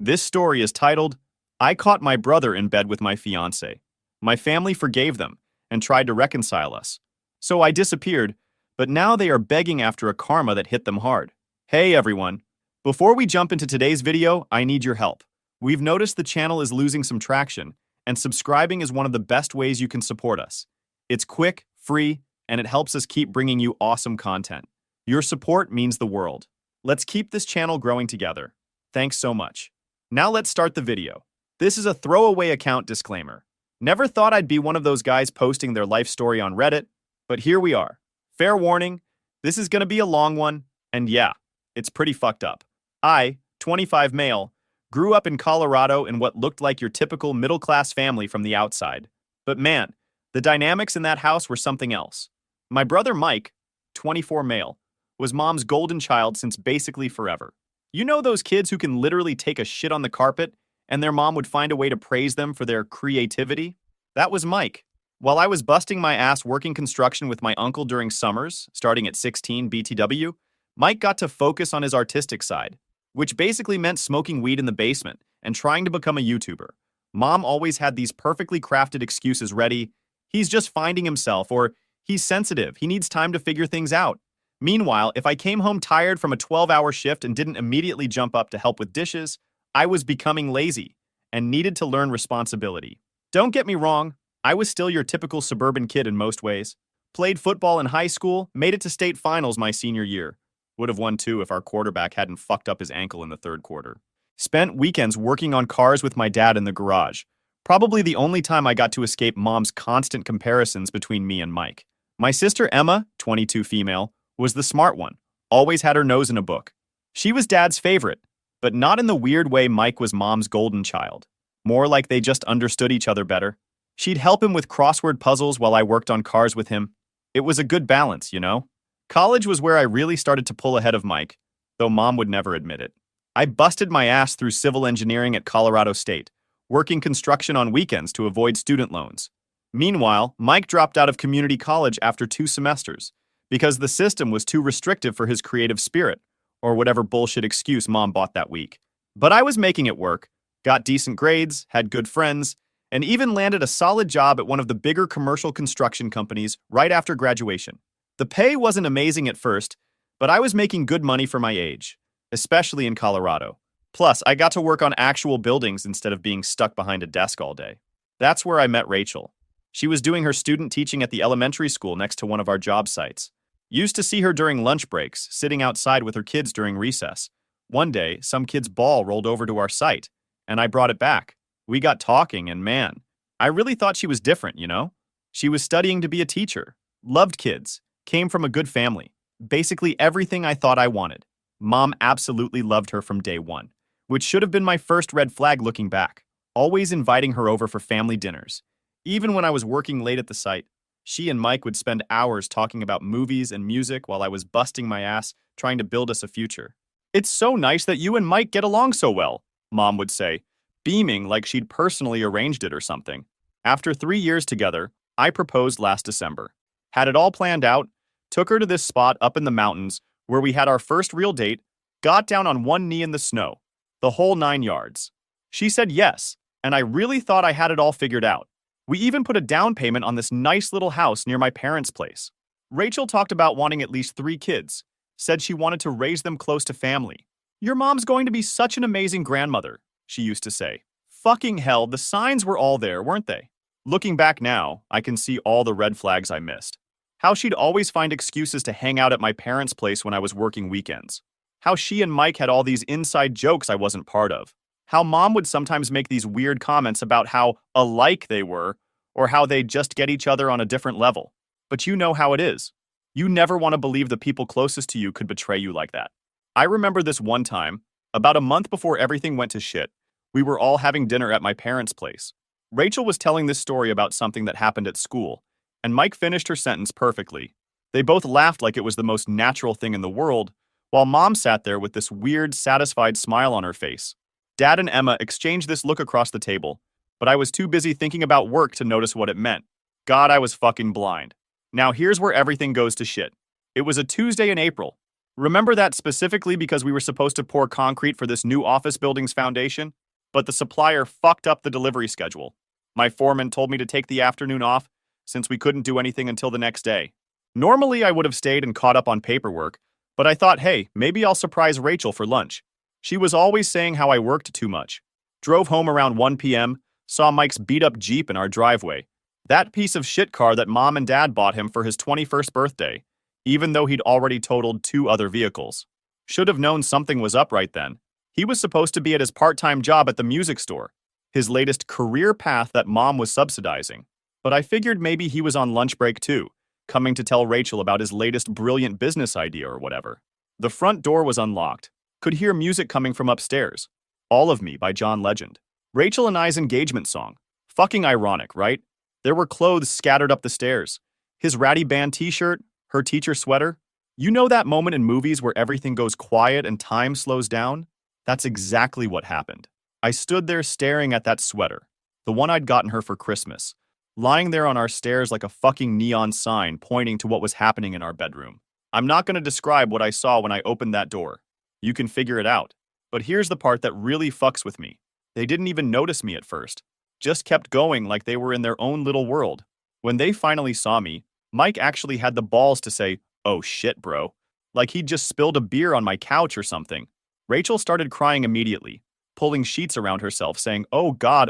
This story is titled, I Caught My Brother in Bed with My Fiancée. My family forgave them and tried to reconcile us. So I disappeared, but now they are begging after a karma that hit them hard. Hey everyone. Before we jump into today's video, I need your help. We've noticed the channel is losing some traction, and subscribing is one of the best ways you can support us. It's quick, free, and it helps us keep bringing you awesome content. Your support means the world. Let's keep this channel growing together. Thanks so much. Now let's start the video. This is a throwaway account disclaimer. Never thought I'd be one of those guys posting their life story on Reddit, but here we are. Fair warning, this is gonna be a long one, and yeah, it's pretty fucked up. I, 25 male, grew up in Colorado in what looked like your typical middle-class family from the outside. But man, the dynamics in that house were something else. My brother Mike, 24 male, was mom's golden child since basically forever. You know those kids who can literally take a shit on the carpet and their mom would find a way to praise them for their creativity? That was Mike. While I was busting my ass working construction with my uncle during summers, starting at 16 BTW, Mike got to focus on his artistic side, which basically meant smoking weed in the basement and trying to become a YouTuber. Mom always had these perfectly crafted excuses ready. He's just finding himself, or he's sensitive, he needs time to figure things out. Meanwhile, if I came home tired from a 12-hour shift and didn't immediately jump up to help with dishes, I was becoming lazy and needed to learn responsibility. Don't get me wrong, I was still your typical suburban kid in most ways. Played football in high school, made it to state finals my senior year. Would have won too if our quarterback hadn't fucked up his ankle in the third quarter. Spent weekends working on cars with my dad in the garage. Probably the only time I got to escape mom's constant comparisons between me and Mike. My sister Emma, 22 female, was the smart one, always had her nose in a book. She was dad's favorite, but not in the weird way Mike was mom's golden child. More like they just understood each other better. She'd help him with crossword puzzles while I worked on cars with him. It was a good balance, you know? College was where I really started to pull ahead of Mike, though mom would never admit it. I busted my ass through civil engineering at Colorado State, working construction on weekends to avoid student loans. Meanwhile, Mike dropped out of community college after 2 semesters, because the system was too restrictive for his creative spirit, or whatever bullshit excuse mom bought that week. But I was making it work, got decent grades, had good friends, and even landed a solid job at one of the bigger commercial construction companies right after graduation. The pay wasn't amazing at first, but I was making good money for my age, especially in Colorado. Plus, I got to work on actual buildings instead of being stuck behind a desk all day. That's where I met Rachel. She was doing her student teaching at the elementary school next to one of our job sites. Used to see her during lunch breaks, sitting outside with her kids during recess. One day, some kid's ball rolled over to our site, and I brought it back. We got talking, and man, I really thought she was different, you know? She was studying to be a teacher, loved kids, came from a good family. Basically everything I thought I wanted. Mom absolutely loved her from day one, which should have been my first red flag looking back. Always inviting her over for family dinners. Even when I was working late at the site, she and Mike would spend hours talking about movies and music while I was busting my ass trying to build us a future. It's so nice that you and Mike get along so well, Mom would say, beaming like she'd personally arranged it or something. After 3 years together, I proposed last December. Had it all planned out, took her to this spot up in the mountains where we had our first real date, got down on one knee in the snow, the whole 9 yards. She said yes, and I really thought I had it all figured out. We even put a down payment on this nice little house near my parents' place. Rachel talked about wanting at least 3 kids, said she wanted to raise them close to family. Your mom's going to be such an amazing grandmother, she used to say. Fucking hell, the signs were all there, weren't they? Looking back now, I can see all the red flags I missed. How she'd always find excuses to hang out at my parents' place when I was working weekends. How she and Mike had all these inside jokes I wasn't part of. How mom would sometimes make these weird comments about how alike they were, or how they just get each other on a different level. But you know how it is. You never want to believe the people closest to you could betray you like that. I remember this one time, about a month before everything went to shit, we were all having dinner at my parents' place. Rachel was telling this story about something that happened at school, and Mike finished her sentence perfectly. They both laughed like it was the most natural thing in the world, while mom sat there with this weird, satisfied smile on her face. Dad and Emma exchanged this look across the table, but I was too busy thinking about work to notice what it meant. God, I was fucking blind. Now here's where everything goes to shit. It was a Tuesday in April. Remember that specifically because we were supposed to pour concrete for this new office building's foundation? But the supplier fucked up the delivery schedule. My foreman told me to take the afternoon off since we couldn't do anything until the next day. Normally, I would have stayed and caught up on paperwork, but I thought, hey, maybe I'll surprise Rachel for lunch. She was always saying how I worked too much. Drove home around 1 p.m., saw Mike's beat-up Jeep in our driveway. That piece of shit car that Mom and Dad bought him for his 21st birthday, even though he'd already totaled 2 other vehicles. Should have known something was up right then. He was supposed to be at his part-time job at the music store, his latest career path that Mom was subsidizing. But I figured maybe he was on lunch break too, coming to tell Rachel about his latest brilliant business idea or whatever. The front door was unlocked. Could hear music coming from upstairs. All of Me by John Legend. Rachel and I's engagement song. Fucking ironic, right? There were clothes scattered up the stairs. His ratty band t-shirt, her teacher sweater. You know that moment in movies where everything goes quiet and time slows down? That's exactly what happened. I stood there staring at that sweater, the one I'd gotten her for Christmas, lying there on our stairs like a fucking neon sign pointing to what was happening in our bedroom. I'm not going to describe what I saw when I opened that door. You can figure it out. But here's the part that really fucks with me. They didn't even notice me at first. Just kept going like they were in their own little world. When they finally saw me, Mike actually had the balls to say, "Oh shit, bro." Like he'd just spilled a beer on my couch or something. Rachel started crying immediately, pulling sheets around herself, saying, oh God,"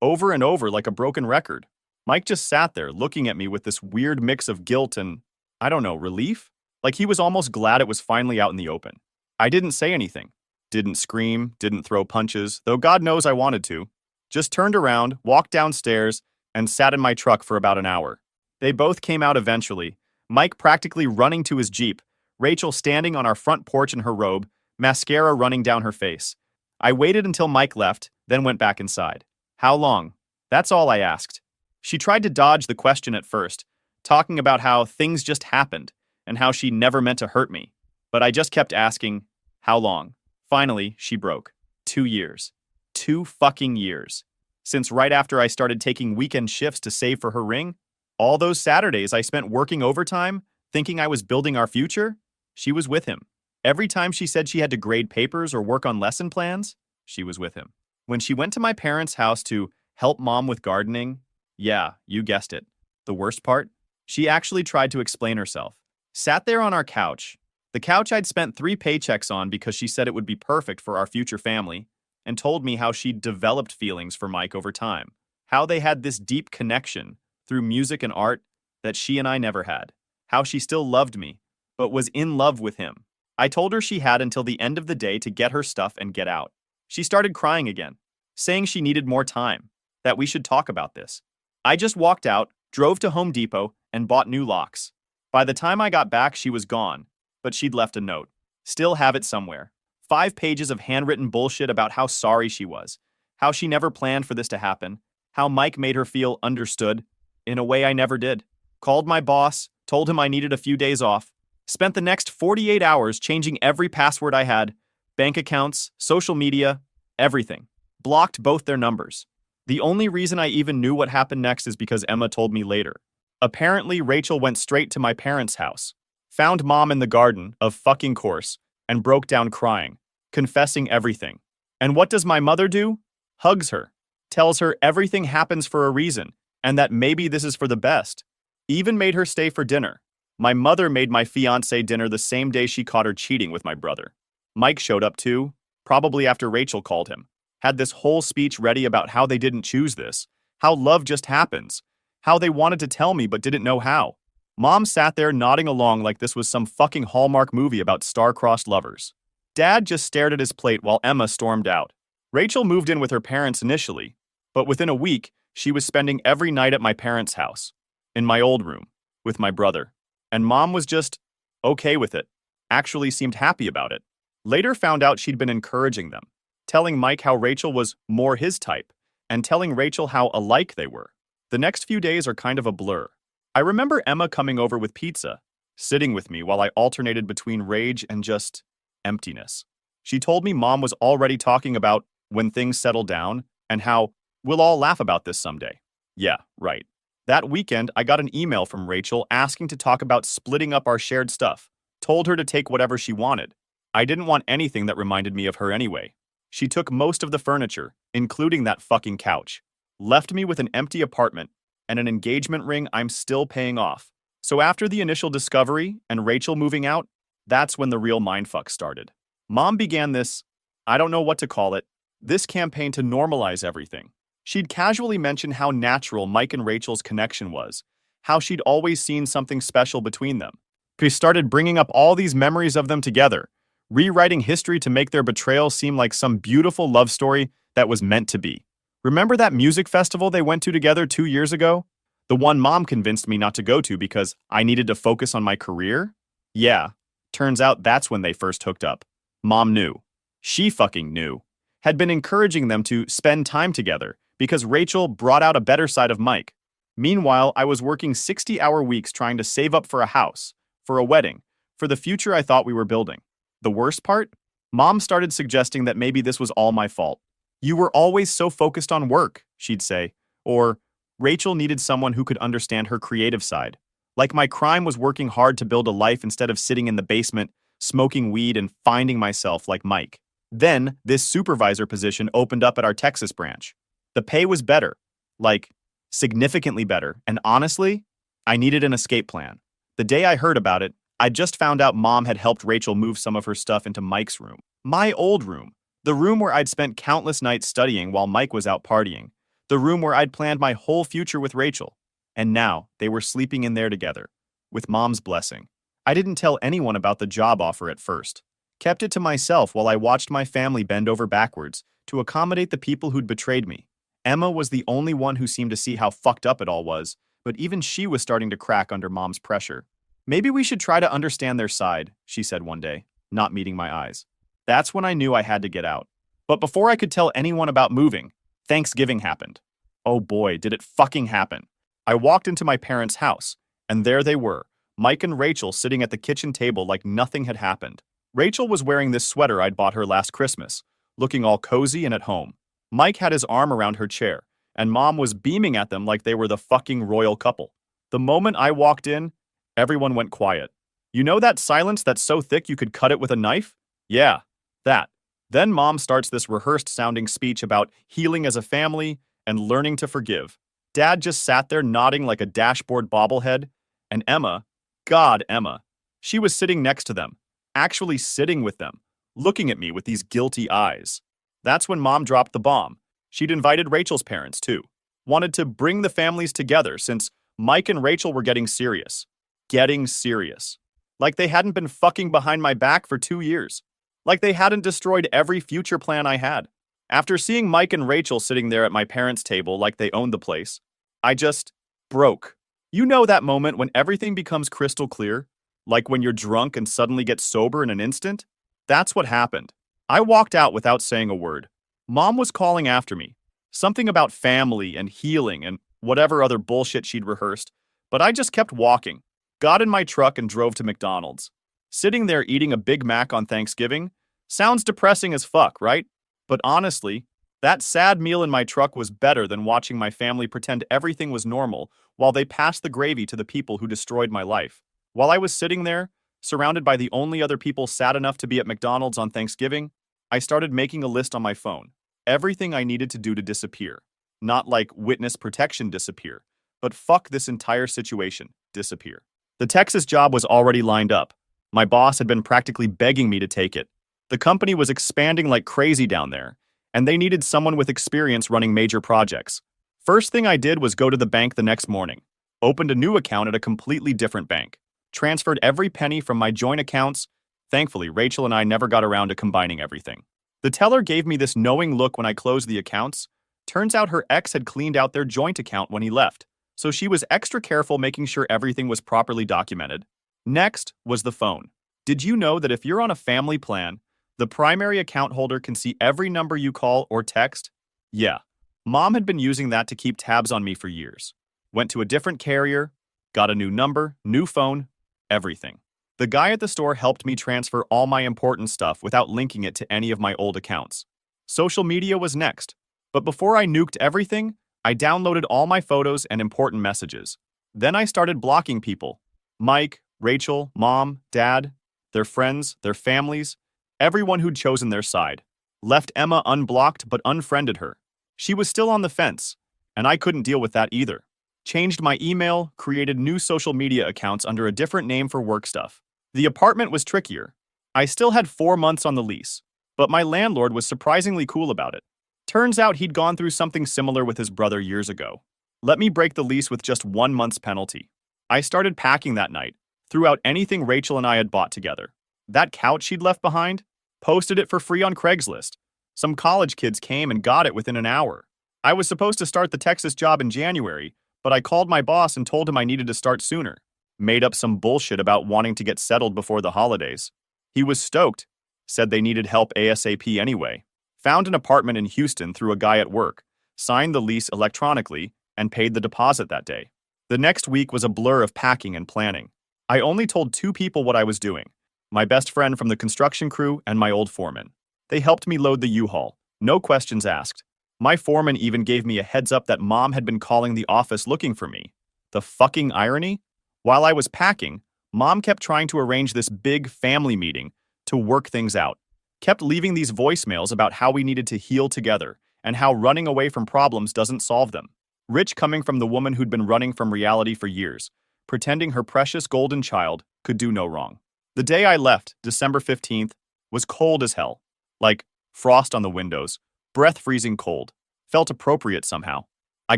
over and over like a broken record. Mike just sat there looking at me with this weird mix of guilt and, I don't know, relief? Like he was almost glad it was finally out in the open. I didn't say anything. Didn't scream, didn't throw punches, though God knows I wanted to. Just turned around, walked downstairs, and sat in my truck for about an hour. They both came out eventually, Mike practically running to his Jeep, Rachel standing on our front porch in her robe, mascara running down her face. I waited until Mike left, then went back inside. How long? That's all I asked. She tried to dodge the question at first, talking about how things just happened and how she never meant to hurt me. But I just kept asking, how long? Finally, she broke. 2 years. 2 fucking years. Since right after I started taking weekend shifts to save for her ring, all those Saturdays I spent working overtime, thinking I was building our future, she was with him. Every time she said she had to grade papers or work on lesson plans, she was with him. When she went to my parents' house to help Mom with gardening, yeah, you guessed it. The worst part? She actually tried to explain herself. Sat there on our couch, the couch I'd spent 3 paychecks on because she said it would be perfect for our future family, and told me how she'd developed feelings for Mike over time, how they had this deep connection through music and art that she and I never had, how she still loved me, but was in love with him. I told her she had until the end of the day to get her stuff and get out. She started crying again, saying she needed more time, that we should talk about this. I just walked out, drove to Home Depot, and bought new locks. By the time I got back, she was gone, but she'd left a note. Still have it somewhere. 5 pages of handwritten bullshit about how sorry she was, how she never planned for this to happen, how Mike made her feel understood, in a way I never did. Called my boss, told him I needed a few days off, spent the next 48 hours changing every password I had, bank accounts, social media, everything. Blocked both their numbers. The only reason I even knew what happened next is because Emma told me later. Apparently, Rachel went straight to my parents' house, found Mom in the garden, of fucking course, and broke down crying, confessing everything. And what does my mother do? Hugs her, tells her everything happens for a reason, and that maybe this is for the best. Even made her stay for dinner. My mother made my fiancé dinner the same day she caught her cheating with my brother. Mike showed up too, probably after Rachel called him. Had this whole speech ready about how they didn't choose this, how love just happens, how they wanted to tell me but didn't know how. Mom sat there nodding along like this was some fucking Hallmark movie about star-crossed lovers. Dad just stared at his plate while Emma stormed out. Rachel moved in with her parents initially, but within a week, she was spending every night at my parents' house, in my old room, with my brother. And Mom was just okay with it, actually seemed happy about it. Later found out she'd been encouraging them, telling Mike how Rachel was more his type, and telling Rachel how alike they were. The next few days are kind of a blur. I remember Emma coming over with pizza, sitting with me while I alternated between rage and just emptiness. She told me Mom was already talking about when things settle down and how we'll all laugh about this someday. Yeah, right. That weekend, I got an email from Rachel asking to talk about splitting up our shared stuff. told her to take whatever she wanted. I didn't want anything that reminded me of her anyway. She took most of the furniture, including that fucking couch. Left me with an empty apartment and an engagement ring I'm still paying off. So after the initial discovery and Rachel moving out, that's when the real mindfuck started. Mom began this, I don't know what to call it, this campaign to normalize everything. She'd casually mention how natural Mike and Rachel's connection was, how she'd always seen something special between them. She started bringing up all these memories of them together, rewriting history to make their betrayal seem like some beautiful love story that was meant to be. Remember that music festival they went to together 2 years ago? The one Mom convinced me not to go to because I needed to focus on my career? Yeah, turns out that's when they first hooked up. Mom knew. She fucking knew. Had been encouraging them to spend time together because Rachel brought out a better side of Mike. Meanwhile, I was working 60-hour weeks trying to save up for a house, for a wedding, for the future I thought we were building. The worst part? Mom started suggesting that maybe this was all my fault. You were always so focused on work, she'd say. Or, Rachel needed someone who could understand her creative side. Like my crime was working hard to build a life instead of sitting in the basement, smoking weed and finding myself like Mike. Then, this supervisor position opened up at our Texas branch. The pay was better. Like, significantly better. And honestly, I needed an escape plan. The day I heard about it, I just found out Mom had helped Rachel move some of her stuff into Mike's room. My old room. The room where I'd spent countless nights studying while Mike was out partying. The room where I'd planned my whole future with Rachel. And now, they were sleeping in there together. With Mom's blessing. I didn't tell anyone about the job offer at first. Kept it to myself while I watched my family bend over backwards to accommodate the people who'd betrayed me. Emma was the only one who seemed to see how fucked up it all was, but even she was starting to crack under Mom's pressure. Maybe we should try to understand their side, she said one day, not meeting my eyes. That's when I knew I had to get out. But before I could tell anyone about moving, Thanksgiving happened. Oh boy, did it fucking happen. I walked into my parents' house, and there they were, Mike and Rachel sitting at the kitchen table like nothing had happened. Rachel was wearing this sweater I'd bought her last Christmas, looking all cozy and at home. Mike had his arm around her chair, and Mom was beaming at them like they were the fucking royal couple. The moment I walked in, everyone went quiet. You know that silence that's so thick you could cut it with a knife? Yeah, that. Then Mom starts this rehearsed-sounding speech about healing as a family and learning to forgive. Dad just sat there nodding like a dashboard bobblehead, and Emma, God, Emma, she was sitting next to them, actually sitting with them, looking at me with these guilty eyes. That's when Mom dropped the bomb. She'd invited Rachel's parents, too. Wanted to bring the families together since Mike and Rachel were getting serious. Getting serious. Like they hadn't been fucking behind my back for 2 years. Like they hadn't destroyed every future plan I had. After seeing Mike and Rachel sitting there at my parents' table like they owned the place, I just broke. You know that moment when everything becomes crystal clear? Like when you're drunk and suddenly get sober in an instant? That's what happened. I walked out without saying a word. Mom was calling after me. Something about family and healing and whatever other bullshit she'd rehearsed, but I just kept walking. Got in my truck and drove to McDonald's. Sitting there eating a Big Mac on Thanksgiving sounds depressing as fuck, right? But honestly, that sad meal in my truck was better than watching my family pretend everything was normal while they passed the gravy to the people who destroyed my life. While I was sitting there, surrounded by the only other people sad enough to be at McDonald's on Thanksgiving, I started making a list on my phone. Everything I needed to do to disappear. Not like witness protection disappear, but fuck this entire situation, disappear. The Texas job was already lined up. My boss had been practically begging me to take it. The company was expanding like crazy down there, and they needed someone with experience running major projects. First thing I did was go to the bank the next morning. Opened a new account at a completely different bank. Transferred every penny from my joint accounts. Thankfully, Rachel and I never got around to combining everything. The teller gave me this knowing look when I closed the accounts. Turns out her ex had cleaned out their joint account when he left, so she was extra careful making sure everything was properly documented. Next was the phone. Did you know that if you're on a family plan, the primary account holder can see every number you call or text? Yeah, Mom had been using that to keep tabs on me for years. Went to a different carrier, got a new number, new phone, everything. The guy at the store helped me transfer all my important stuff without linking it to any of my old accounts. Social media was next. But before I nuked everything, I downloaded all my photos and important messages. Then I started blocking people. Mike, Rachel, Mom, Dad. their friends, their families, everyone who'd chosen their side. Left Emma unblocked but unfriended her. She was still on the fence, and I couldn't deal with that either. Changed my email, created new social media accounts under a different name for work stuff. The apartment was trickier. I still had 4 months on the lease, but my landlord was surprisingly cool about it. Turns out he'd gone through something similar with his brother years ago. Let me break the lease with just 1 month's penalty. I started packing that night, threw out anything Rachel and I had bought together. That couch she'd left behind, posted it for free on Craigslist. Some college kids came and got it within an hour. I was supposed to start the Texas job in January, but I called my boss and told him I needed to start sooner. Made up some bullshit about wanting to get settled before the holidays. He was stoked, said they needed help ASAP anyway. Found an apartment in Houston through a guy at work, signed the lease electronically, and paid the deposit that day. The next week was a blur of packing and planning. I only told 2 people what I was doing, my best friend from the construction crew and my old foreman. They helped me load the U-Haul, no questions asked. My foreman even gave me a heads up that Mom had been calling the office looking for me. The fucking irony? While I was packing, Mom kept trying to arrange this big family meeting to work things out. Kept leaving these voicemails about how we needed to heal together and how running away from problems doesn't solve them. Rich coming from the woman who'd been running from reality for years, pretending her precious golden child could do no wrong. The day I left, December 15th, was cold as hell. Like frost on the windows, breath freezing cold. Felt appropriate somehow. I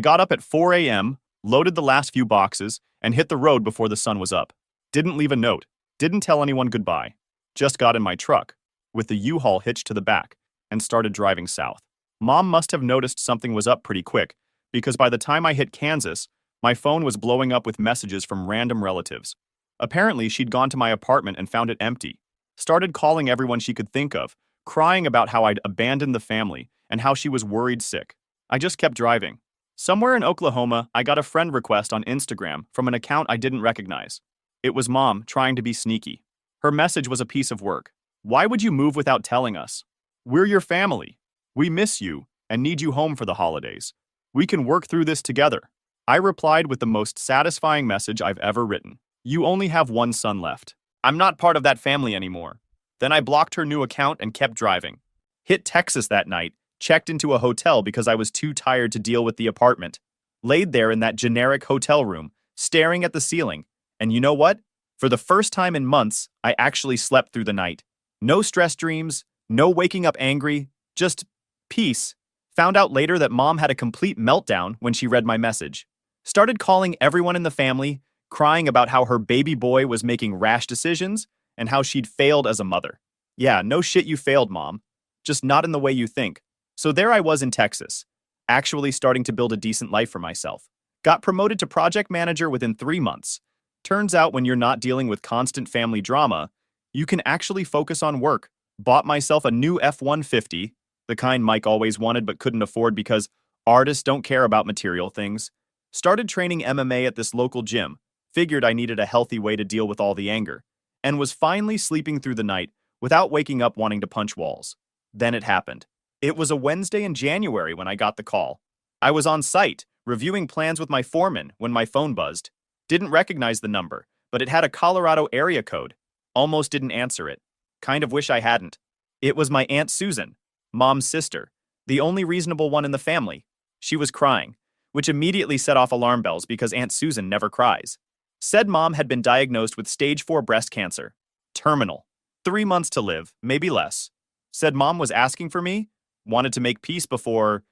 got up at 4 a.m., loaded the last few boxes, and hit the road before the sun was up. Didn't leave a note, didn't tell anyone goodbye. Just got in my truck, with the U-Haul hitched to the back, and started driving south. Mom must have noticed something was up pretty quick, because by the time I hit Kansas, my phone was blowing up with messages from random relatives. Apparently, she'd gone to my apartment and found it empty. Started calling everyone she could think of, crying about how I'd abandoned the family and how she was worried sick. I just kept driving. Somewhere in Oklahoma, I got a friend request on Instagram from an account I didn't recognize. It was Mom trying to be sneaky. Her message was a piece of work. Why would you move without telling us? We're your family. We miss you and need you home for the holidays. We can work through this together. I replied with the most satisfying message I've ever written. You only have 1 son left. I'm not part of that family anymore. Then I blocked her new account and kept driving. Hit Texas that night, checked into a hotel because I was too tired to deal with the apartment. Laid there in that generic hotel room, staring at the ceiling. And you know what? For the first time in months, I actually slept through the night. No stress dreams, no waking up angry, just peace. Found out later that Mom had a complete meltdown when she read my message. Started calling everyone in the family, crying about how her baby boy was making rash decisions and how she'd failed as a mother. Yeah, no shit you failed, Mom. Just not in the way you think. So there I was in Texas, actually starting to build a decent life for myself. Got promoted to project manager within 3 months. Turns out when you're not dealing with constant family drama, you can actually focus on work. Bought myself a new F-150, the kind Mike always wanted but couldn't afford because artists don't care about material things. Started training MMA at this local gym, figured I needed a healthy way to deal with all the anger, and was finally sleeping through the night without waking up wanting to punch walls. Then it happened. It was a Wednesday in January when I got the call. I was on site, reviewing plans with my foreman when my phone buzzed. Didn't recognize the number, but it had a Colorado area code. Almost didn't answer it. Kind of wish I hadn't. It was my Aunt Susan, Mom's sister, the only reasonable one in the family. She was crying, which immediately set off alarm bells because Aunt Susan never cries. Said Mom had been diagnosed with stage 4 breast cancer. Terminal. 3 months to live, maybe less. Said Mom was asking for me, wanted to make peace before,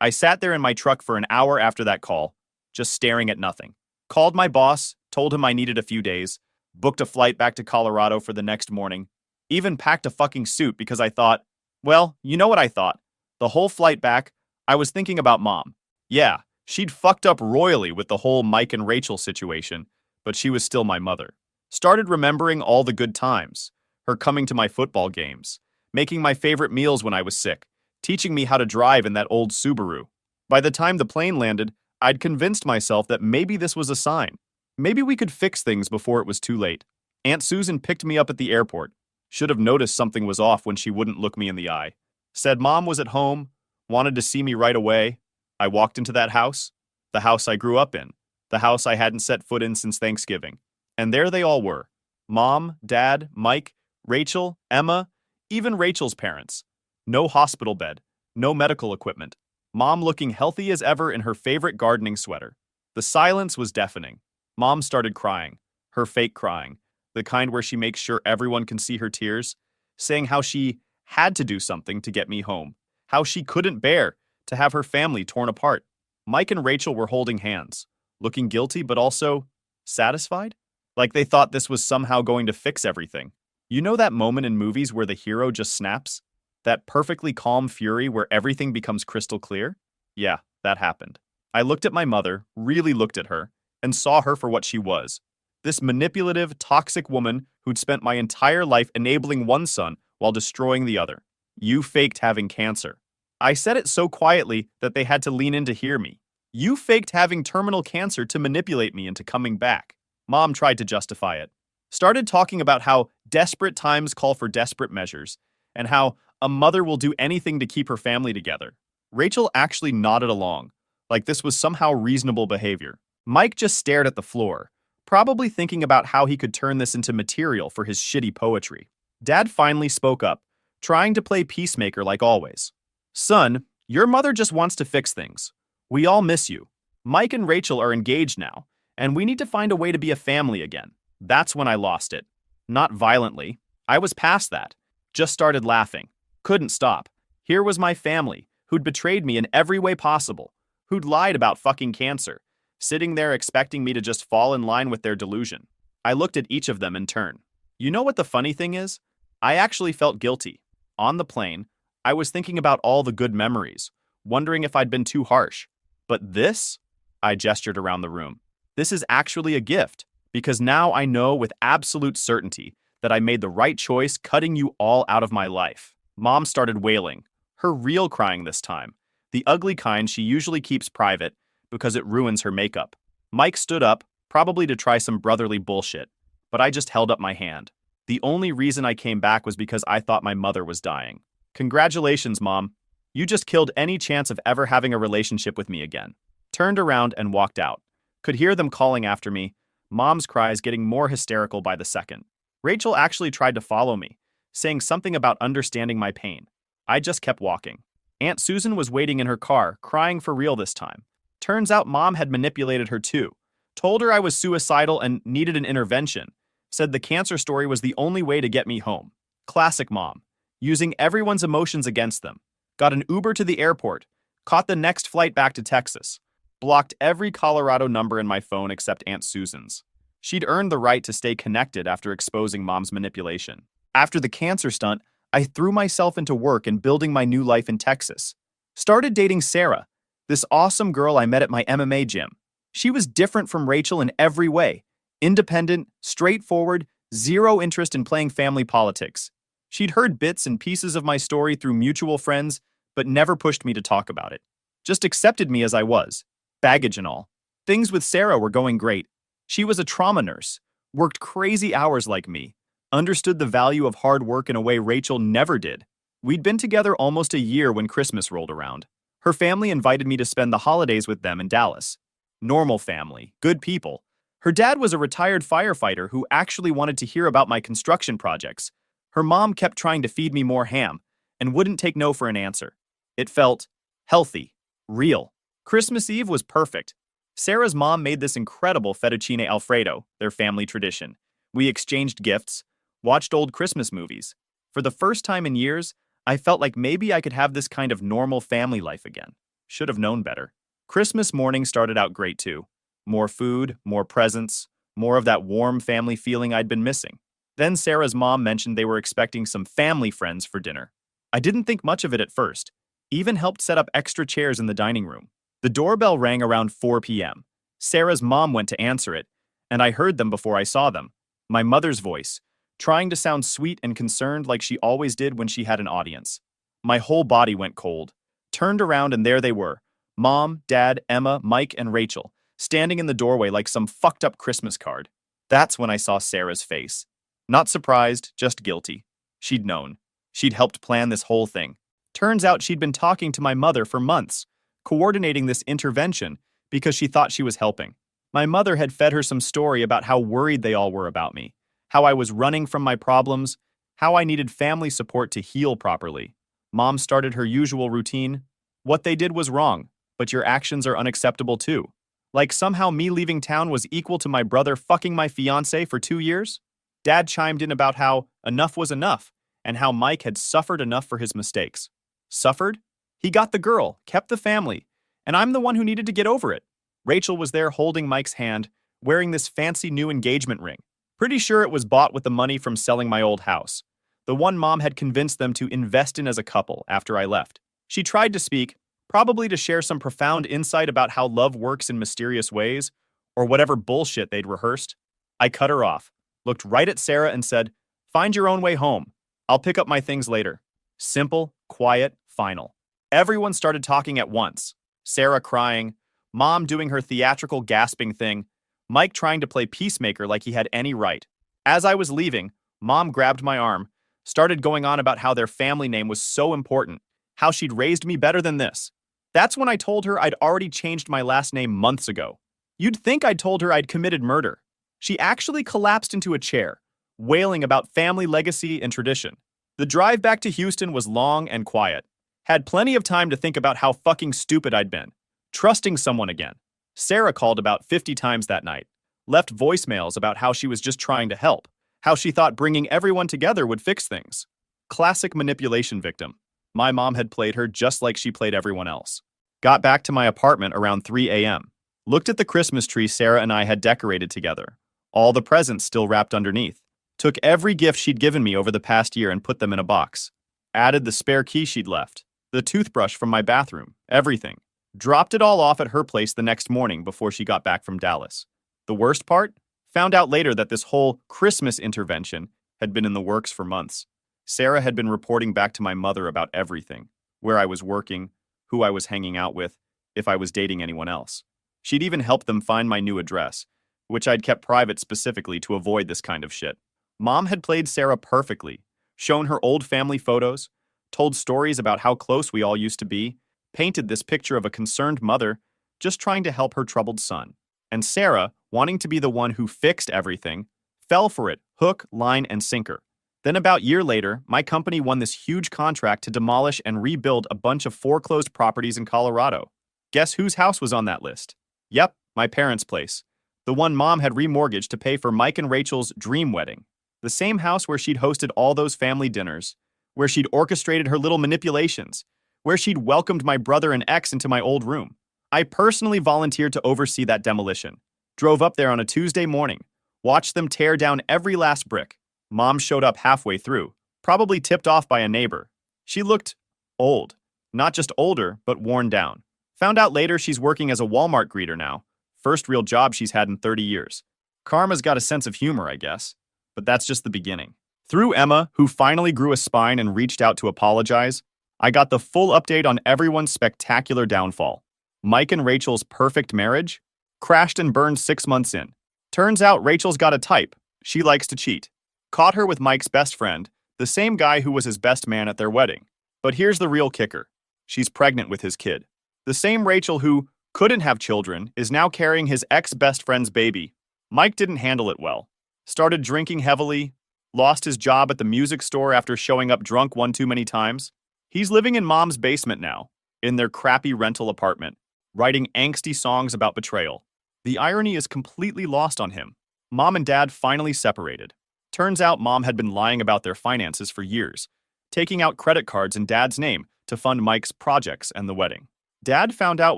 I sat there in my truck for an hour after that call, just staring at nothing. Called my boss, told him I needed a few days, booked a flight back to Colorado for the next morning, even packed a fucking suit because I thought, well, you know what I thought. The whole flight back, I was thinking about Mom. Yeah, she'd fucked up royally with the whole Mike and Rachel situation, but she was still my mother. Started remembering all the good times, her coming to my football games, making my favorite meals when I was sick, teaching me how to drive in that old Subaru. By the time the plane landed, I'd convinced myself that maybe this was a sign. Maybe we could fix things before it was too late. Aunt Susan picked me up at the airport. Should have noticed something was off when she wouldn't look me in the eye. Said Mom was at home, wanted to see me right away. I walked into that house, the house I grew up in, the house I hadn't set foot in since Thanksgiving. And there they all were, Mom, Dad, Mike, Rachel, Emma, even Rachel's parents. No hospital bed, no medical equipment. Mom looking healthy as ever in her favorite gardening sweater. The silence was deafening. Mom started crying, her fake crying, the kind where she makes sure everyone can see her tears, saying how she had to do something to get me home, how she couldn't bear to have her family torn apart. Mike and Rachel were holding hands, looking guilty but also satisfied? Like they thought this was somehow going to fix everything. You know that moment in movies where the hero just snaps? That perfectly calm fury where everything becomes crystal clear? Yeah, that happened. I looked at my mother, really looked at her, and saw her for what she was. This manipulative, toxic woman who'd spent my entire life enabling one son while destroying the other. You faked having cancer. I said it so quietly that they had to lean in to hear me. You faked having terminal cancer to manipulate me into coming back. Mom tried to justify it. Started talking about how desperate times call for desperate measures, and how a mother will do anything to keep her family together. Rachel actually nodded along, like this was somehow reasonable behavior. Mike just stared at the floor, probably thinking about how he could turn this into material for his shitty poetry. Dad finally spoke up, trying to play peacemaker like always. Son, your mother just wants to fix things. We all miss you. Mike and Rachel are engaged now, and we need to find a way to be a family again. That's when I lost it. Not violently. I was past that. Just started laughing. Couldn't stop. Here was my family, who'd betrayed me in every way possible, who'd lied about fucking cancer, sitting there expecting me to just fall in line with their delusion. I looked at each of them in turn. You know what the funny thing is? I actually felt guilty. On the plane, I was thinking about all the good memories, wondering if I'd been too harsh. But this? I gestured around the room. This is actually a gift, because now I know with absolute certainty that I made the right choice cutting you all out of my life. Mom started wailing, her real crying this time, the ugly kind she usually keeps private because it ruins her makeup. Mike stood up, probably to try some brotherly bullshit, but I just held up my hand. The only reason I came back was because I thought my mother was dying. Congratulations, Mom. You just killed any chance of ever having a relationship with me again. Turned around and walked out. Could hear them calling after me, Mom's cries getting more hysterical by the second. Rachel actually tried to follow me, saying something about understanding my pain. I just kept walking. Aunt Susan was waiting in her car, crying for real this time. Turns out Mom had manipulated her too. Told her I was suicidal and needed an intervention. Said the cancer story was the only way to get me home. Classic Mom. Using everyone's emotions against them. Got an Uber to the airport. Caught the next flight back to Texas. Blocked every Colorado number in my phone except Aunt Susan's. She'd earned the right to stay connected after exposing Mom's manipulation. After the cancer stunt, I threw myself into work and building my new life in Texas. Started dating Sarah, this awesome girl I met at my MMA gym. She was different from Rachel in every way. Independent, straightforward, zero interest in playing family politics. She'd heard bits and pieces of my story through mutual friends, but never pushed me to talk about it. Just accepted me as I was, baggage and all. Things with Sarah were going great. She was a trauma nurse, worked crazy hours like me, understood the value of hard work in a way Rachel never did. We'd been together almost a year when Christmas rolled around. Her family invited me to spend the holidays with them in Dallas. Normal family, good people. Her dad was a retired firefighter who actually wanted to hear about my construction projects. Her mom kept trying to feed me more ham and wouldn't take no for an answer. It felt healthy, real. Christmas Eve was perfect. Sarah's mom made this incredible fettuccine alfredo, their family tradition. We exchanged gifts, watched old Christmas movies. For the first time in years, I felt like maybe I could have this kind of normal family life again. Should have known better. Christmas morning started out great too. More food, more presents, more of that warm family feeling I'd been missing. Then Sarah's mom mentioned they were expecting some family friends for dinner. I didn't think much of it at first. Even helped set up extra chairs in the dining room. The doorbell rang around 4 p.m. Sarah's mom went to answer it, and I heard them before I saw them. My mother's voice, trying to sound sweet and concerned like she always did when she had an audience. My whole body went cold. Turned around and there they were. Mom, Dad, Emma, Mike, and Rachel, standing in the doorway like some fucked up Christmas card. That's when I saw Sarah's face. Not surprised, just guilty. She'd known. She'd helped plan this whole thing. Turns out she'd been talking to my mother for months, coordinating this intervention because she thought she was helping. My mother had fed her some story about how worried they all were about me, how I was running from my problems, how I needed family support to heal properly. Mom started her usual routine. What they did was wrong, but your actions are unacceptable too. Like somehow me leaving town was equal to my brother fucking my fiancée for 2 years? Dad chimed in about how enough was enough and how Mike had suffered enough for his mistakes. Suffered? He got the girl, kept the family, and I'm the one who needed to get over it. Rachel was there holding Mike's hand, wearing this fancy new engagement ring. Pretty sure it was bought with the money from selling my old house, the one Mom had convinced them to invest in as a couple after I left. She tried to speak, probably to share some profound insight about how love works in mysterious ways, or whatever bullshit they'd rehearsed. I cut her off, looked right at Sarah and said, "Find your own way home. I'll pick up my things later." Simple, quiet, final. Everyone started talking at once. Sarah crying, Mom doing her theatrical gasping thing, Mike trying to play peacemaker like he had any right. As I was leaving, Mom grabbed my arm, started going on about how their family name was so important, how she'd raised me better than this. That's when I told her I'd already changed my last name months ago. You'd think I'd told her I'd committed murder. She actually collapsed into a chair, wailing about family legacy and tradition. The drive back to Houston was long and quiet. Had plenty of time to think about how fucking stupid I'd been. Trusting someone again. Sarah called about 50 times that night. Left voicemails about how she was just trying to help. How she thought bringing everyone together would fix things. Classic manipulation victim. My mom had played her just like she played everyone else. Got back to my apartment around 3 a.m. Looked at the Christmas tree Sarah and I had decorated together. All the presents still wrapped underneath. Took every gift she'd given me over the past year and put them in a box. Added the spare key she'd left. The toothbrush from my bathroom. Everything. Dropped it all off at her place the next morning before she got back from Dallas. The worst part? Found out later that this whole Christmas intervention had been in the works for months. Sarah had been reporting back to my mother about everything. Where I was working, who I was hanging out with, if I was dating anyone else. She'd even helped them find my new address, which I'd kept private specifically to avoid this kind of shit. Mom had played Sarah perfectly, shown her old family photos, told stories about how close we all used to be, painted this picture of a concerned mother just trying to help her troubled son. And Sarah, wanting to be the one who fixed everything, fell for it, hook, line, and sinker. Then about a year later, my company won this huge contract to demolish and rebuild a bunch of foreclosed properties in Colorado. Guess whose house was on that list? Yep, my parents' place. The one Mom had remortgaged to pay for Mike and Rachel's dream wedding. The same house where she'd hosted all those family dinners, where she'd orchestrated her little manipulations, where she'd welcomed my brother and ex into my old room. I personally volunteered to oversee that demolition. Drove up there on a Tuesday morning, watched them tear down every last brick. Mom showed up halfway through, probably tipped off by a neighbor. She looked old. Not just older, but worn down. Found out later she's working as a Walmart greeter now. First real job she's had in 30 years. Karma's got a sense of humor, I guess. But that's just the beginning. Through Emma, who finally grew a spine and reached out to apologize, I got the full update on everyone's spectacular downfall. Mike and Rachel's perfect marriage crashed and burned 6 months in. Turns out Rachel's got a type. She likes to cheat. Caught her with Mike's best friend, the same guy who was his best man at their wedding. But here's the real kicker. She's pregnant with his kid. The same Rachel who couldn't have children is now carrying his ex-best friend's baby. Mike didn't handle it well. Started drinking heavily, lost his job at the music store after showing up drunk one too many times. He's living in Mom's basement now, in their crappy rental apartment, writing angsty songs about betrayal. The irony is completely lost on him. Mom and Dad finally separated. Turns out Mom had been lying about their finances for years, taking out credit cards in Dad's name to fund Mike's projects and the wedding. Dad found out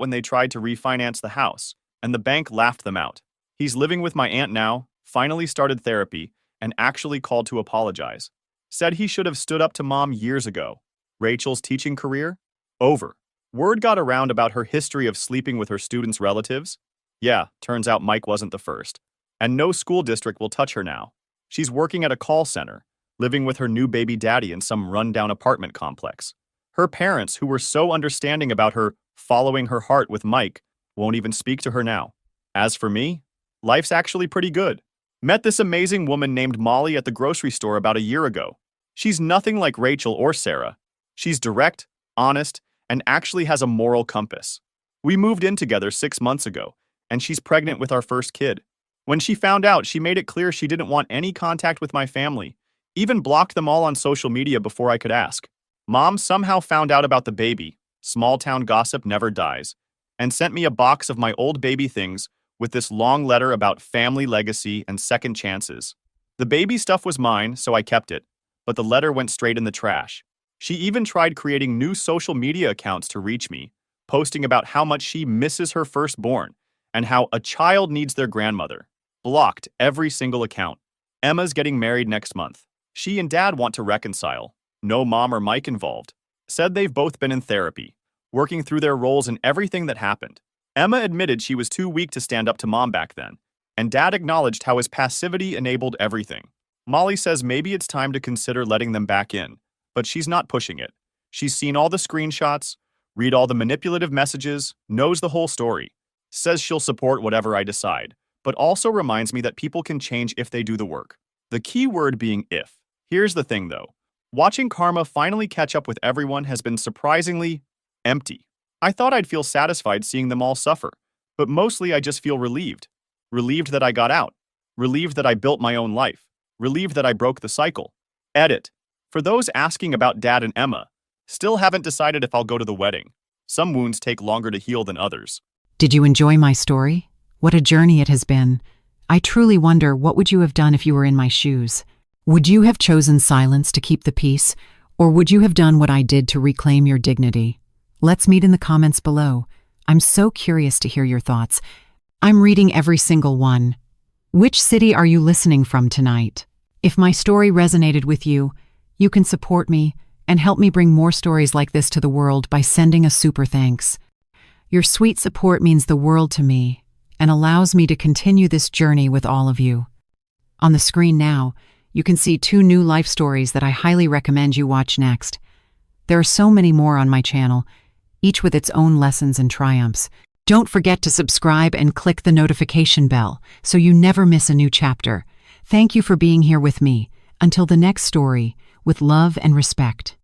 when they tried to refinance the house, and the bank laughed them out. He's living with my aunt now, finally started therapy, and actually called to apologize. Said he should have stood up to Mom years ago. Rachel's teaching career? Over. Word got around about her history of sleeping with her students' relatives. Yeah, turns out Mike wasn't the first. And no school district will touch her now. She's working at a call center, living with her new baby daddy in some rundown apartment complex. Her parents, who were so understanding about her following her heart with Mike, won't even speak to her now. As for me, life's actually pretty good. Met this amazing woman named Molly at the grocery store about a year ago. She's nothing like Rachel or Sarah. She's direct, honest, and actually has a moral compass. We moved in together 6 months ago, and she's pregnant with our first kid. When she found out, she made it clear she didn't want any contact with my family, even blocked them all on social media before I could ask. Mom somehow found out about the baby, small town gossip never dies, and sent me a box of my old baby things with this long letter about family legacy and second chances. The baby stuff was mine, so I kept it, but the letter went straight in the trash. She even tried creating new social media accounts to reach me, posting about how much she misses her firstborn and how a child needs their grandmother. Blocked every single account. Emma's getting married next month. She and Dad want to reconcile. No mom or Mike involved. Said they've both been in therapy, working through their roles in everything that happened. Emma admitted she was too weak to stand up to Mom back then, and Dad acknowledged how his passivity enabled everything. Molly says maybe it's time to consider letting them back in, but she's not pushing it. She's seen all the screenshots, read all the manipulative messages, knows the whole story. Says she'll support whatever I decide, but also reminds me that people can change if they do the work. The key word being if. Here's the thing though. Watching Karma finally catch up with everyone has been surprisingly empty. I thought I'd feel satisfied seeing them all suffer, but mostly I just feel relieved. Relieved that I got out. Relieved that I built my own life. Relieved that I broke the cycle. Edit. For those asking about Dad and Emma, still haven't decided if I'll go to the wedding. Some wounds take longer to heal than others. Did you enjoy my story? What a journey it has been. I truly wonder, what would you have done if you were in my shoes? Would you have chosen silence to keep the peace, or would you have done what I did to reclaim your dignity? Let's meet in the comments below. I'm so curious to hear your thoughts. I'm reading every single one. Which city are you listening from tonight? If my story resonated with you, you can support me and help me bring more stories like this to the world by sending a super thanks. Your sweet support means the world to me and allows me to continue this journey with all of you. On the screen now, you can see 2 new life stories that I highly recommend you watch next. There are so many more on my channel, each with its own lessons and triumphs. Don't forget to subscribe and click the notification bell so you never miss a new chapter. Thank you for being here with me. Until the next story, with love and respect.